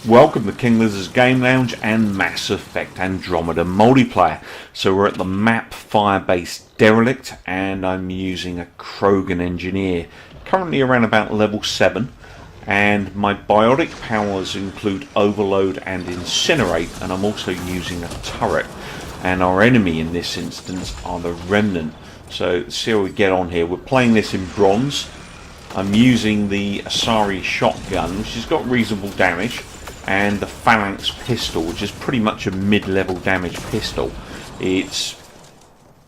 Welcome to King Lizard's Game Lounge and Mass Effect Andromeda Multiplayer. So we're at the map FIREBASE DERELICT and I'm using a KROGAN Engineer, currently around about level 7, and my biotic powers include Overload and Incinerate, and I'm also using a turret, and our enemy in this instance are the Remnant. So let's see how we get on here. We're playing this in bronze. I'm using the Asari shotgun, which has got reasonable damage, and the Phalanx pistol, which is pretty much a mid-level damage pistol. It's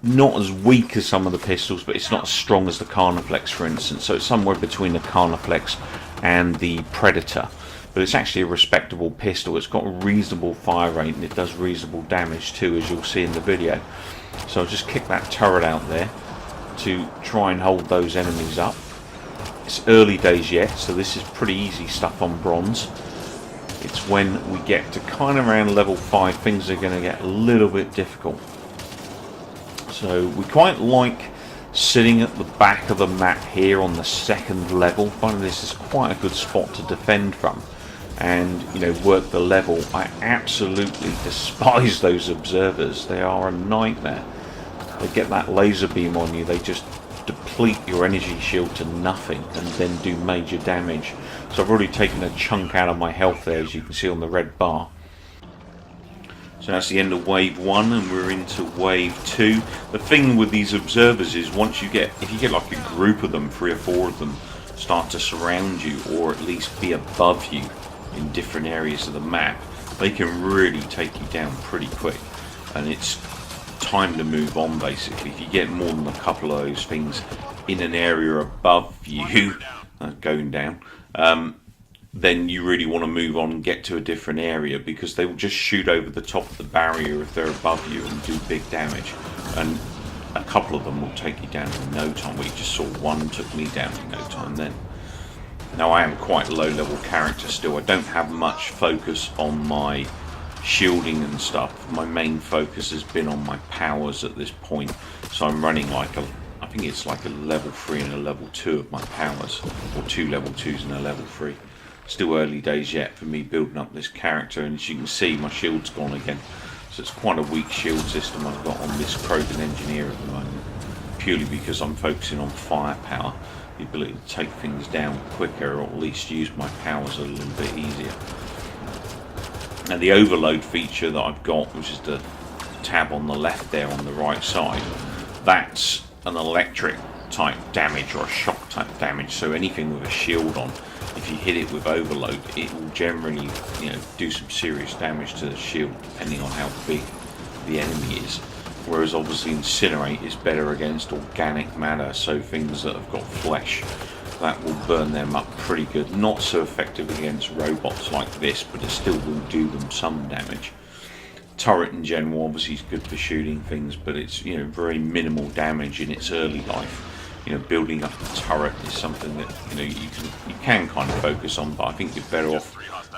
not as weak as some of the pistols, but it's not as strong as the Carniflex, for instance. So it's somewhere between the Carniflex and the Predator. But it's actually a respectable pistol. It's got a reasonable fire rate and it does reasonable damage too, as you'll see in the video. So I'll just kick that turret out there to try and hold those enemies up. It's early days yet, so this is pretty easy stuff on bronze. It's when we get to kind of around level 5 things are going to get a little bit difficult. So we quite like sitting at the back of the map here on the second level. Finding this is quite a good spot to defend from and, you know, work the level. I absolutely despise those observers. They are a nightmare. They get that laser beam on you, they just deplete your energy shield to nothing and then do major damage. So I've already taken a chunk out of my health there, as you can see on the red bar. So that's the end of wave 1 and we're into wave 2. The thing with these observers is if you get like a group of them, 3 or 4 of them, start to surround you or at least be above you in different areas of the map, they can really take you down pretty quick, and it's time to move on basically. If you get more than a couple of those things in an area above you going down, then you really want to move on and get to a different area, because they will just shoot over the top of the barrier if they're above you and do big damage, and a couple of them will take you down in no time. We just saw one took me down in no time then. Now I am quite a low level character still. I don't have much focus on my shielding and stuff. My main focus has been on my powers at this point, so I'm running like I think it's like a level 3 and a level 2 of my powers, or 2 level 2s and a level 3. Still early days yet for me building up this character, and as you can see my shield's gone again, so it's quite a weak shield system I've got on this KROGAN Engineer at the moment, purely because I'm focusing on firepower, the ability to take things down quicker, or at least use my powers a little bit easier. Now the overload feature that I've got, which is the tab on the left there on the right side, that's an electric type damage or a shock type damage. So anything with a shield on, if you hit it with overload, it will generally, you know, do some serious damage to the shield depending on how big the enemy is. Whereas obviously Incinerate is better against organic matter, so things that have got flesh, that will burn them up pretty good. Not so effective against robots like this, but it still will do them some damage. Turret in general obviously is good for shooting things, but it's, you know, very minimal damage in its early life. You know, building up the turret is something that, you know, you can kind of focus on, but I think you're better off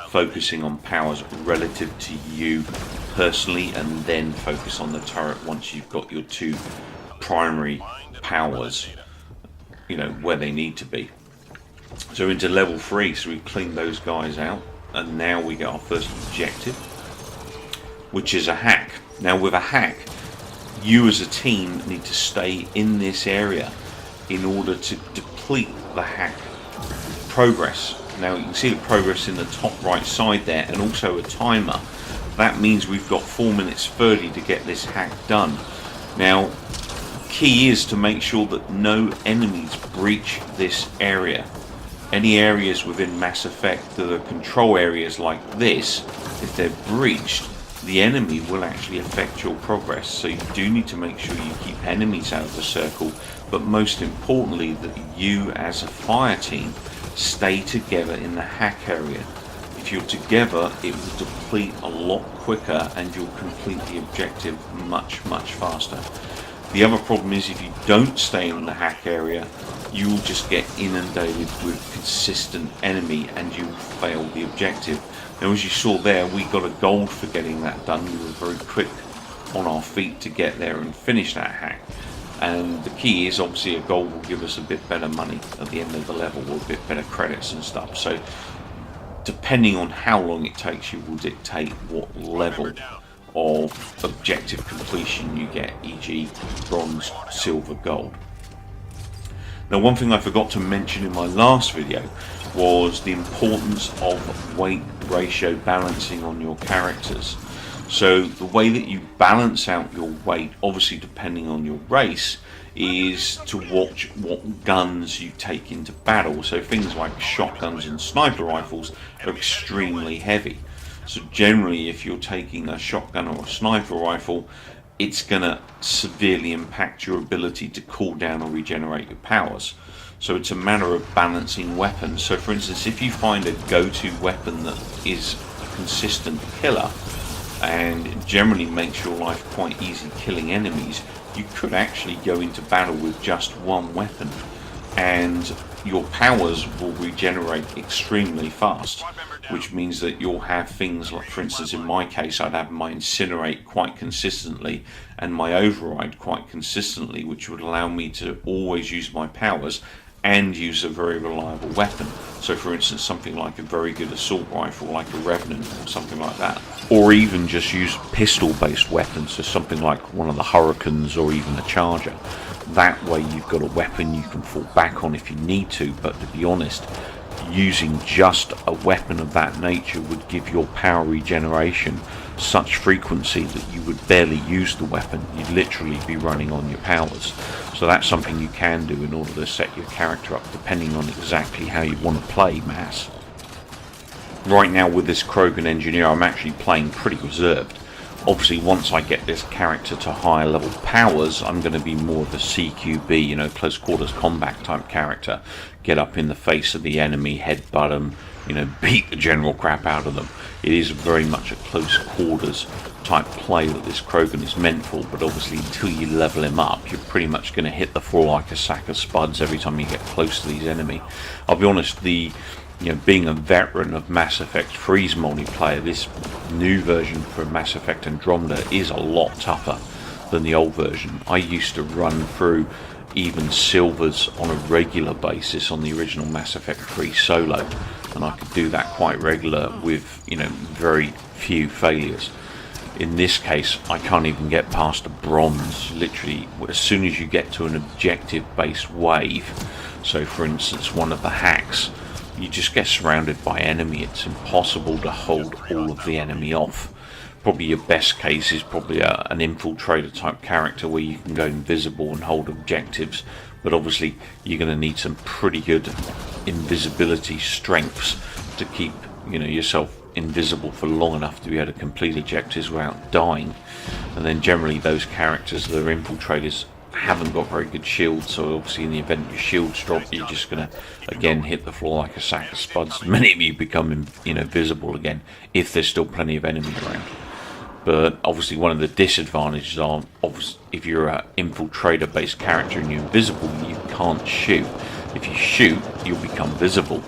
focusing on powers relative to you personally, and then focus on the turret once you've got your 2 primary powers, you know, where they need to be. So into level 3, so we've cleaned those guys out, and now we get our first objective, which is a hack. Now with a hack, you as a team need to stay in this area in order to deplete the hack progress. Now you can see the progress in the top right side there, and also a timer. That means we've got 4 minutes 30 to get this hack done. Now key is to make sure that no enemies breach this area. Any areas within Mass Effect that are control areas like this, if they're breached, the enemy will actually affect your progress. So you do need to make sure you keep enemies out of the circle, but most importantly that you as a fire team stay together in the hack area. If you're together, it will deplete a lot quicker and you'll complete the objective much faster. The other problem is if you don't stay in the hack area, you will just get inundated with consistent enemy and you will fail the objective. Now as you saw there, we got a gold for getting that done. We were very quick on our feet to get there and finish that hack. And the key is obviously a gold will give us a bit better money at the end of the level, or a bit better credits and stuff. So depending on how long it takes you will dictate what level of objective completion you get, e.g. bronze, silver, gold. Now, one thing I forgot to mention in my last video was the importance of weight ratio balancing on your characters. So the way that you balance out your weight, obviously depending on your race, is to watch what guns you take into battle. So things like shotguns and sniper rifles are extremely heavy. So generally, if you're taking a shotgun or a sniper rifle, it's going to severely impact your ability to cool down or regenerate your powers. So it's a matter of balancing weapons. So for instance, if you find a go-to weapon that is a consistent killer and generally makes your life quite easy killing enemies, you could actually go into battle with just one weapon and your powers will regenerate extremely fast, which means that you'll have things like, for instance, in my case, I'd have my incinerate quite consistently and my override quite consistently, which would allow me to always use my powers and use a very reliable weapon. So for instance, something like a very good assault rifle like a Revenant or something like that, or even just use pistol based weapons, so something like one of the Hurricanes or even a Charger. That way you've got a weapon you can fall back on if you need to, but to be honest, using just a weapon of that nature would give your power regeneration such frequency that you would barely use the weapon. You'd literally be running on your powers. So that's something you can do in order to set your character up depending on exactly how you want to play MASS. Right now with this Krogan Engineer, I'm actually playing pretty reserved. Obviously once I get this character to higher level powers, I'm going to be more of a CQB, you know, close quarters combat type character. Get up in the face of the enemy, headbutt them, you know, beat the general crap out of them. It is very much a close quarters type play that this Krogan is meant for, but obviously until you level him up, you're pretty much going to hit the floor like a sack of spuds every time you get close to these enemy. I'll be honest, being a veteran of Mass Effect 3's multiplayer, this new version for Mass Effect Andromeda is a lot tougher than the old version. I used to run through even silvers on a regular basis on the original Mass Effect 3 solo, and I could do that quite regular with, you know, very few failures. In this case, I can't even get past a bronze. Literally, as soon as you get to an objective-based wave, so for instance one of the hacks, you just get surrounded by enemy. It's impossible to hold all of the enemy off. Probably your best case is probably an infiltrator type character where you can go invisible and hold objectives, but obviously you're going to need some pretty good invisibility strengths to keep, you know, yourself invisible for long enough to be able to complete objectives without dying. And then generally those characters that are infiltrators haven't got very good shields, so obviously in the event your shields drop, you're just going to again hit the floor like a sack of spuds. Many of you become, you know, visible again if there's still plenty of enemies around. But obviously one of the disadvantages are, obviously, if you're an infiltrator based character and you're invisible, you can't shoot. If you shoot, you'll become visible,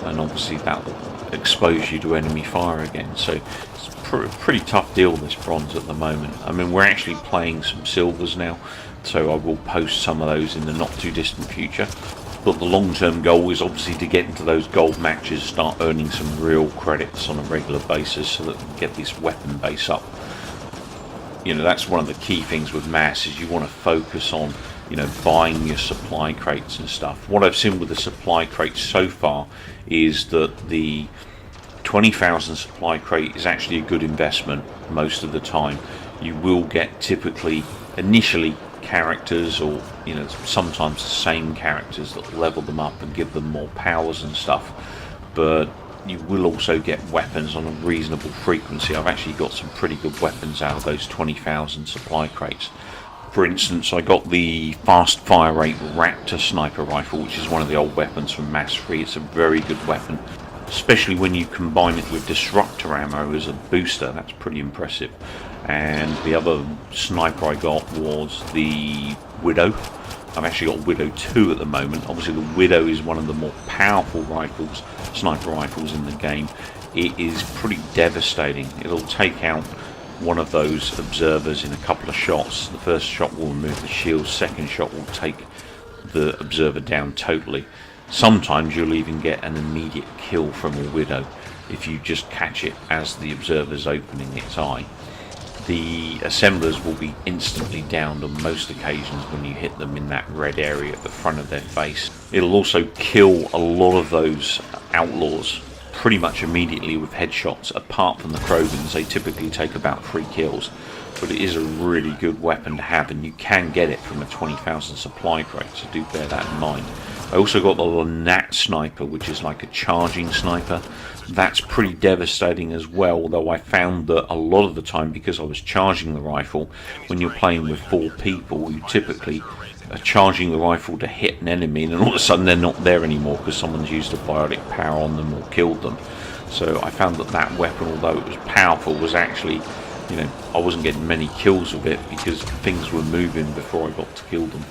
and obviously that will expose you to enemy fire again. So it's a pretty tough deal, this bronze at the moment. I mean, we're actually playing some silvers now, so I will post some of those in the not too distant future. But the long-term goal is obviously to get into those gold matches, start earning some real credits on a regular basis so that we can get this weapon base up. You know, that's one of the key things with MASS, is you want to focus on, you know, buying your supply crates and stuff. What I've seen with the supply crates so far is that the 20,000 supply crate is actually a good investment most of the time. You will get typically initially characters, or, you know, sometimes the same characters that level them up and give them more powers and stuff, but you will also get weapons on a reasonable frequency. I've actually got some pretty good weapons out of those 20,000 supply crates. For instance, I got the fast fire rate Raptor sniper rifle, which is one of the old weapons from MASS 3. It's a very good weapon, especially when you combine it with disruptor ammo as a booster. That's pretty impressive. And the other sniper I got was the Widow. I've actually got Widow 2 at the moment. Obviously the Widow is one of the more powerful rifles, sniper rifles in the game. It is pretty devastating. It'll take out one of those observers in a couple of shots. The first shot will remove the shield, second shot will take the observer down totally. Sometimes you'll even get an immediate kill from a Widow. if you just catch it as the observer's opening its eye. The assemblers will be instantly downed on most occasions when you hit them in that red area at the front of their face. It'll also kill a lot of those outlaws pretty much immediately with headshots. Apart from the Krogans, they typically take about 3 kills, but it is a really good weapon to have, and you can get it from a 20,000 supply crate, so do bear that in mind. I also got the Gnat sniper, which is like a charging sniper. That's pretty devastating as well, although I found that a lot of the time, because I was charging the rifle, when you're playing with 4 people, you typically are charging the rifle to hit an enemy, and all of a sudden they're not there anymore because someone's used a biotic power on them or killed them. So I found that that weapon, although it was powerful, was actually, you know, I wasn't getting many kills with it because things were moving before I got to kill them.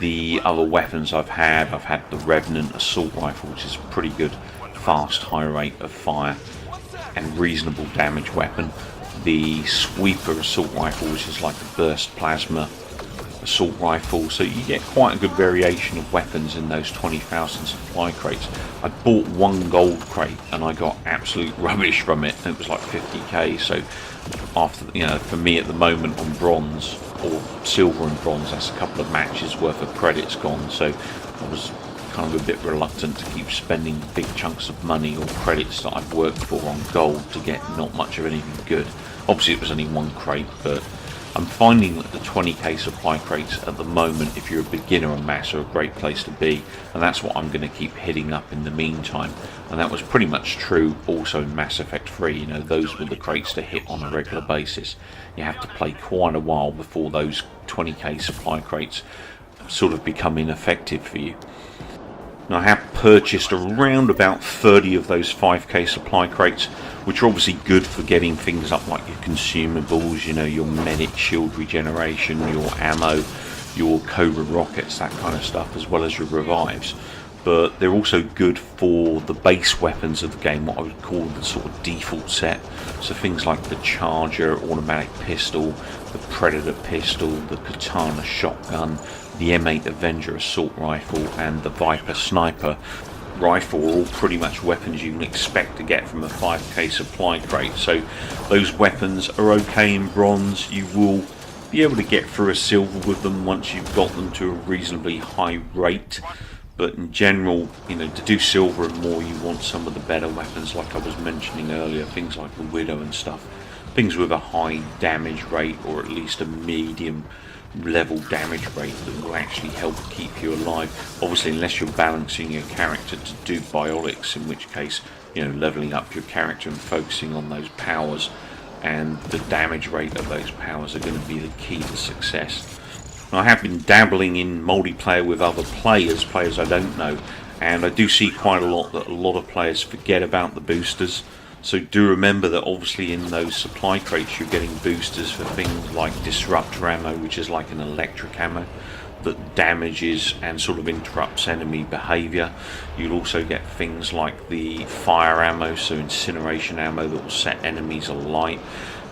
The other weapons I've had the Revenant assault rifle, which is a pretty good, fast, high rate of fire and reasonable damage weapon. The Sweeper assault rifle, which is like a burst plasma assault rifle. So you get quite a good variation of weapons in those 20,000 supply crates. I bought 1 gold crate and I got absolute rubbish from it. It was like 50k. So after, you know, for me at the moment on bronze or silver and bronze, that's a couple of matches worth of credits gone. So I was kind of a bit reluctant to keep spending big chunks of money or credits that I've worked for on gold to get not much of anything good. Obviously it was only 1 crate, but I'm finding that the 20k supply crates at the moment, if you're a beginner on MASS, are a great place to be, and that's what I'm going to keep hitting up in the meantime. And that was pretty much true also in Mass Effect 3. You know, those were the crates to hit on a regular basis. You have to play quite a while before those 20k supply crates sort of become ineffective for you. Now, I have purchased around about 30 of those 5k supply crates, which are obviously good for getting things up like your consumables, you know, your medic shield regeneration, your ammo, your Cobra rockets, that kind of stuff, as well as your revives. But they're also good for the base weapons of the game, what I would call the sort of default set. So things like the Charger automatic pistol, the Predator pistol, the Katana shotgun, the M8 Avenger assault rifle, and the Viper sniper rifle are all pretty much weapons you can expect to get from a 5k supply crate. So those weapons are okay in bronze. You will be able to get through a silver with them once you've got them to a reasonably high rate, but in general, you know, to do silver and more, you want some of the better weapons like I was mentioning earlier, things like the Widow and stuff, things with a high damage rate or at least a medium level damage rate that will actually help keep you alive. Obviously, unless you're balancing your character to do biotics, in which case, you know, leveling up your character and focusing on those powers and the damage rate of those powers are going to be the key to success. Now, I have been dabbling in multiplayer with other players I don't know, and I do see quite a lot that a lot of players forget about the boosters. So do remember that obviously in those supply crates you're getting boosters for things like disruptor ammo, which is like an electric ammo that damages and sort of interrupts enemy behaviour. You'll also get things like the fire ammo, so incineration ammo that will set enemies alight.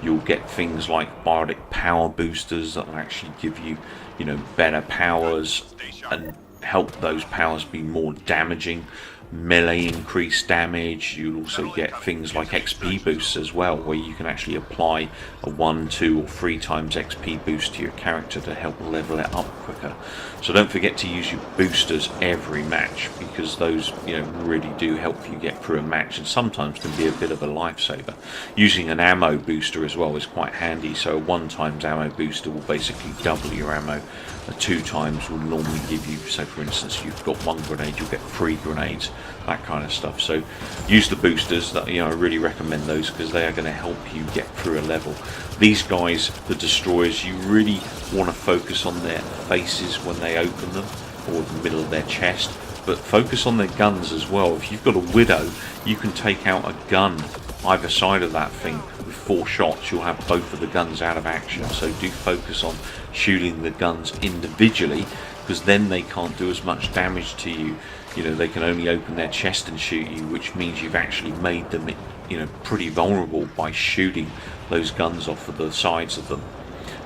You'll get things like biotic power boosters that will actually give you, you know, better powers and help those powers be more damaging. Melee increased damage. You'll also get things like XP boosts as well, where you can actually apply a 1, 2 or 3 times XP boost to your character to help level it up quicker. So don't forget to use your boosters every match, because those, you know, really do help you get through a match and sometimes can be a bit of a lifesaver. Using an ammo booster as well is quite handy. So a 1 times ammo booster will basically double your ammo. A 2 times will normally give you, so for instance, you've got 1 grenade, you'll get 3 grenades, that kind of stuff. So use the boosters. That, you know, I really recommend those because they are going to help you get through a level. These guys, the destroyers, you really want to focus on their faces when they open them, or the middle of their chest, but focus on their guns as well. If you've got a Widow, you can take out a gun either side of that thing with 4 shots. You'll have both of the guns out of action. So do focus on shooting the guns individually, because then they can't do as much damage to you. You know, they can only open their chest and shoot you, which means you've actually made them, you know, pretty vulnerable by shooting those guns off of the sides of them.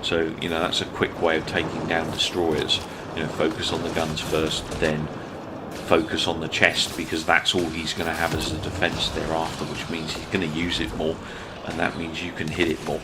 So, you know, that's a quick way of taking down destroyers. You know, focus on the guns first, then focus on the chest, because that's all he's going to have as a defense thereafter, which means he's going to use it more, and that means you can hit it more.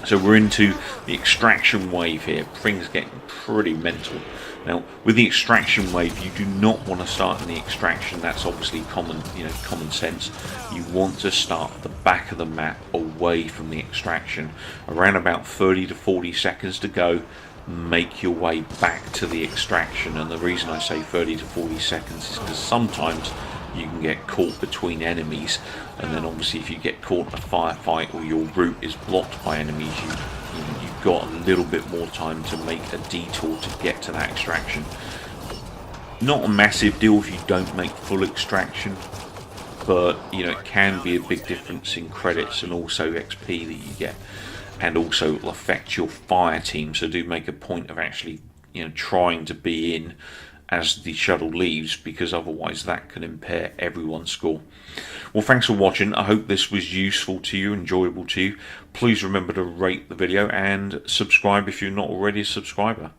So we're into the extraction wave here. Things getting pretty mental. Now, with the extraction wave, you do not want to start in the extraction. That's obviously common sense. You want to start at the back of the map, away from the extraction. Around about 30 to 40 seconds to go. Make your way back to the extraction. And the reason I say 30 to 40 seconds is because sometimes you can get caught between enemies, and then obviously if you get caught in a firefight or your route is blocked by enemies, you've got a little bit more time to make a detour to get to that extraction. Not a massive deal if you don't make full extraction, but it can be a big difference in credits and also XP that you get, and also it'll affect your fire team. So do make a point of actually trying to be in as the shuttle leaves, because otherwise that can impair everyone's score. Well, thanks for watching. I hope this was useful to you, enjoyable to you. Please remember to rate the video and subscribe if you're not already a subscriber.